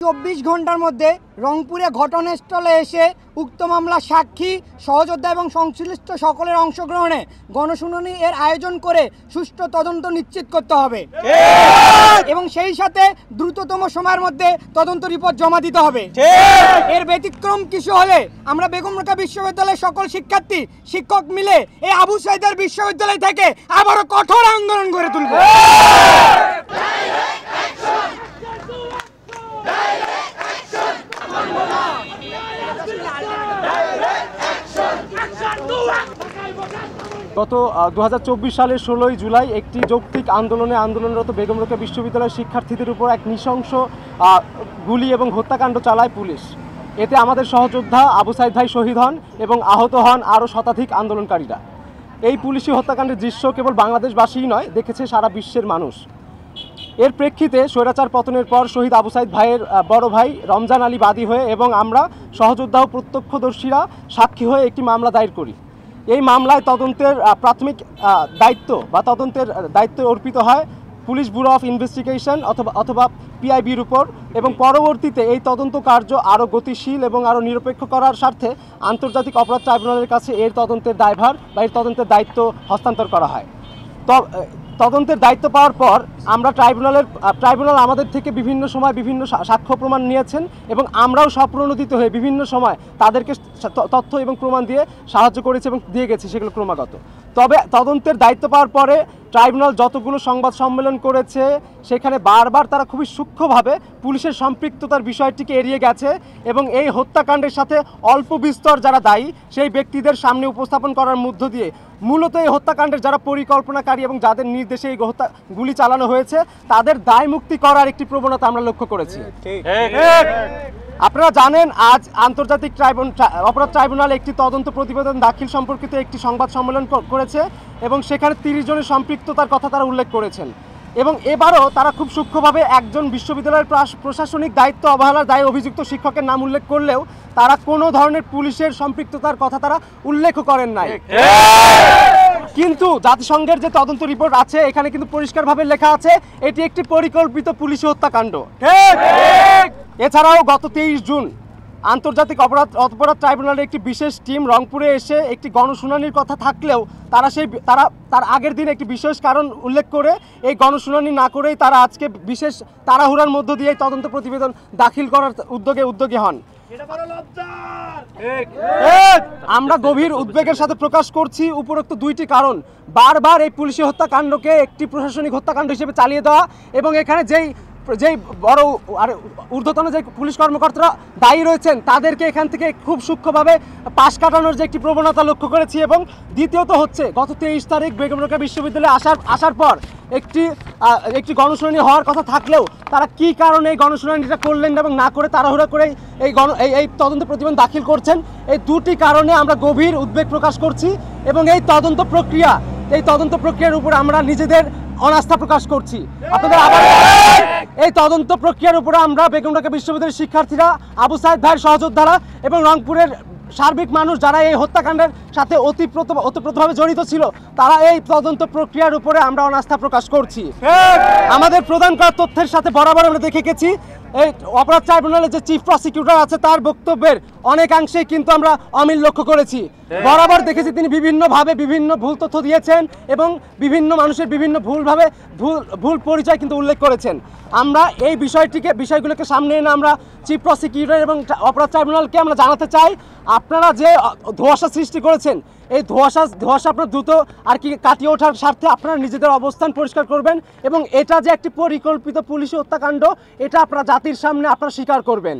24 ঘন্টার মধ্যে রংপুরে ঘটনাস্থলে এসে উক্ত মামলা সাক্ষী সহযোদ্ধা এবং সংশ্লিষ্ট সকলের অংশগ্রহণে গণশুনানি এর আয়োজন করে সুষ্ঠু তদন্ত নিশ্চিত করতে হবে এবং সেই সাথে দ্রুততম সময়ের মধ্যে তদন্ত রিপোর্ট জমা দিতে হবে। এর ব্যতিক্রম কিছু হলে আমরা বেগম রোকেয়া বিশ্ববিদ্যালয়ের সকল শিক্ষার্থী শিক্ষক মিলে এই আবু সাইদের বিশ্ববিদ্যালয় থেকে আবারও কঠোর আন্দোলন গড়ে তুলব। গত 2024 সালের 16 জুলাই একটি যৌক্তিক আন্দোলনরত বেগম রোকেয়া বিশ্ববিদ্যালয়ের শিক্ষার্থীদের উপর এক নৃশংস গুলি এবং হত্যাকাণ্ড চালায় পুলিশ। এতে আমাদের সহযোদ্ধা আবু সাইদ ভাই শহীদ হন এবং আহত হন আরও শতাধিক আন্দোলনকারীরা। এই পুলিশি হত্যাকাণ্ডের দৃশ্য কেবল বাংলাদেশবাসীই নয়, দেখেছে সারা বিশ্বের মানুষ। এর প্রেক্ষিতে স্বৈরাচার পতনের পর শহীদ আবু সাইদ ভাইয়ের বড় ভাই রমজান আলী বাদী হয়ে এবং আমরা সহযোদ্ধা ও প্রত্যক্ষদর্শীরা সাক্ষী হয়ে একটি মামলা দায়ের করি। এই মামলায় তদন্তের প্রাথমিক দায়িত্ব অর্পিত হয় পুলিশ ব্যুরো অফ ইনভেস্টিগেশন অথবা পিআইবির উপর, এবং পরবর্তীতে এই তদন্ত কার্য আরও গতিশীল এবং আরও নিরপেক্ষ করার স্বার্থে আন্তর্জাতিক অপরাধ ট্রাইব্যুনালের কাছে এর তদন্তের দায়ভার বা এর তদন্তের দায়িত্ব হস্তান্তর করা হয়। তদন্তের দায়িত্ব পাওয়ার পর আমরা ট্রাইব্যুনাল আমাদের থেকে বিভিন্ন সময় বিভিন্ন সাক্ষ্য প্রমাণ নিয়েছেন এবং আমরাও স্বপ্রণোদিত হয়ে বিভিন্ন সময় তাদেরকে তথ্য এবং প্রমাণ দিয়ে সাহায্য করেছি এবং দিয়ে গেছি সেগুলো ক্রমাগত। তবে তদন্তের দায়িত্ব পাওয়ার পরে ট্রাইব্যুনাল যতগুলো সংবাদ সম্মেলন করেছে সেখানে বারবার তারা খুবই সূক্ষ্মভাবে পুলিশের সম্পৃক্ততার বিষয়টিকে এড়িয়ে গেছে এবং এই হত্যাকাণ্ডের সাথে অল্প বিস্তর যারা দায়ী সেই ব্যক্তিদের সামনে উপস্থাপন করার মধ্য দিয়ে মূলত এই হত্যাকাণ্ডের যারা পরিকল্পনাকারী এবং যাদের নির্দেশে এই গুলি চালানো হয়েছে তাদের দায় মুক্তি করার একটি প্রবণতা আমরা লক্ষ্য করেছি। আপনারা জানেন, আজ আন্তর্জাতিক অপরাধ ট্রাইব্যুনাল একটি তদন্ত প্রতিবেদন দাখিল সম্পর্কিত একটি সংবাদ সম্মেলন করেছে এবং সেখানে 30 জনের সম্পৃক্ততার কথা তারা উল্লেখ করেছেন এবং এবারও তারা খুব সূক্ষ্মভাবে একজন বিশ্ববিদ্যালয়ের প্রশাসনিক দায়িত্ব অবহেলার দায়ে অভিযুক্ত শিক্ষকের নাম উল্লেখ করলেও তারা কোনো ধরনের পুলিশের সম্পৃক্ততার কথা তারা উল্লেখ করেন নাই। কিন্তু জাতিসংঘের যে তদন্ত রিপোর্ট আছে এখানে কিন্তু পরিষ্কারভাবে লেখা আছে এটি একটি পরিকল্পিত পুলিশি হত্যাকাণ্ড। এছাড়াও গত 23 জুন আন্তর্জাতিক অপরাধ ট্রাইব্যুনালের একটি বিশেষ টিম রংপুরে এসে একটি গণশুনানির কথা থাকলেও তার আগের দিন একটি বিশেষ কারণ উল্লেখ করে এই গণশুনানি না করেই তারা আজকে বিশেষ তাড়াহুড়ার মধ্য দিয়ে তদন্ত প্রতিবেদন দাখিল করার উদ্যোগী হন। আমরা গভীর উদ্বেগের সাথে প্রকাশ করছি উপরোক্ত দুইটি কারণ। বারবার এই পুলিশি হত্যাকাণ্ডকে একটি প্রশাসনিক হত্যাকাণ্ড হিসেবে চালিয়ে দেওয়া এবং এখানে যেই বড় আর ঊর্ধ্বতন যে পুলিশ কর্মকর্তারা দায়ী রয়েছেন তাদেরকে এখান থেকে খুব সূক্ষ্মভাবে পাশ কাটানোর যে একটি প্রবণতা লক্ষ্য করেছি। এবং দ্বিতীয়ত হচ্ছে গত 23 তারিখ বেগম রোকেয়া বিশ্ববিদ্যালয়ে আসার পর একটি গণশুনানি হওয়ার কথা থাকলেও তারা কি কারণে এই গণশুনানিটা করলেন এবং না করে তাড়াহুড়া করে এই তদন্ত প্রতিবেদন দাখিল করছেন, এই দুটি কারণে আমরা গভীর উদ্বেগ প্রকাশ করছি এবং এই তদন্ত প্রক্রিয়ার উপর আমরা নিজেদের অনাস্থা প্রকাশ করছি। আপনাদের আবার এই তদন্ত প্রক্রিয়ার উপরে আমরা বেগম রোকেয়া বিশ্ববিদ্যালয়ের শিক্ষার্থীরা, আবু সাইদ ভাইয়ের সহযোদ্ধারা এবং রংপুরের সার্বিক মানুষ যারা এই হত্যাকাণ্ডের সাথে ওতপ্রোতভাবে জড়িত ছিল তারা এই তদন্ত প্রক্রিয়ার উপরে আমরা অনাস্থা প্রকাশ করছি। আমাদের প্রদান করা তথ্যের সাথে বরাবর আমরা দেখে গেছি এই অপরাধ ট্রাইব্যুনালের যে চিফ প্রসিকিউটর আছে তার বক্তব্যের অনেকাংশেই কিন্তু আমরা অমিল লক্ষ্য করেছি। বরাবর দেখেছি তিনি বিভিন্নভাবে বিভিন্ন ভুল তথ্য দিয়েছেন এবং বিভিন্ন মানুষের বিভিন্ন ভুল পরিচয় কিন্তু উল্লেখ করেছেন। আমরা এই বিষয়গুলোকে সামনে এনে আমরা চিফ প্রসিকিউটর এবং অপরাধ ট্রাইব্যুনালকে আমরা জানাতে চাই আপনারা যে ধোঁয়াশা সৃষ্টি করেছেন এই ধোঁয়াশা আপনার দ্রুত আর কি কাটিয়ে ওঠার স্বার্থে আপনারা নিজেদের অবস্থান পরিষ্কার করবেন এবং এটা যে একটি পরিকল্পিত পুলিশি হত্যাকাণ্ড এটা আপনারা জাতির সামনে আপনারা স্বীকার করবেন।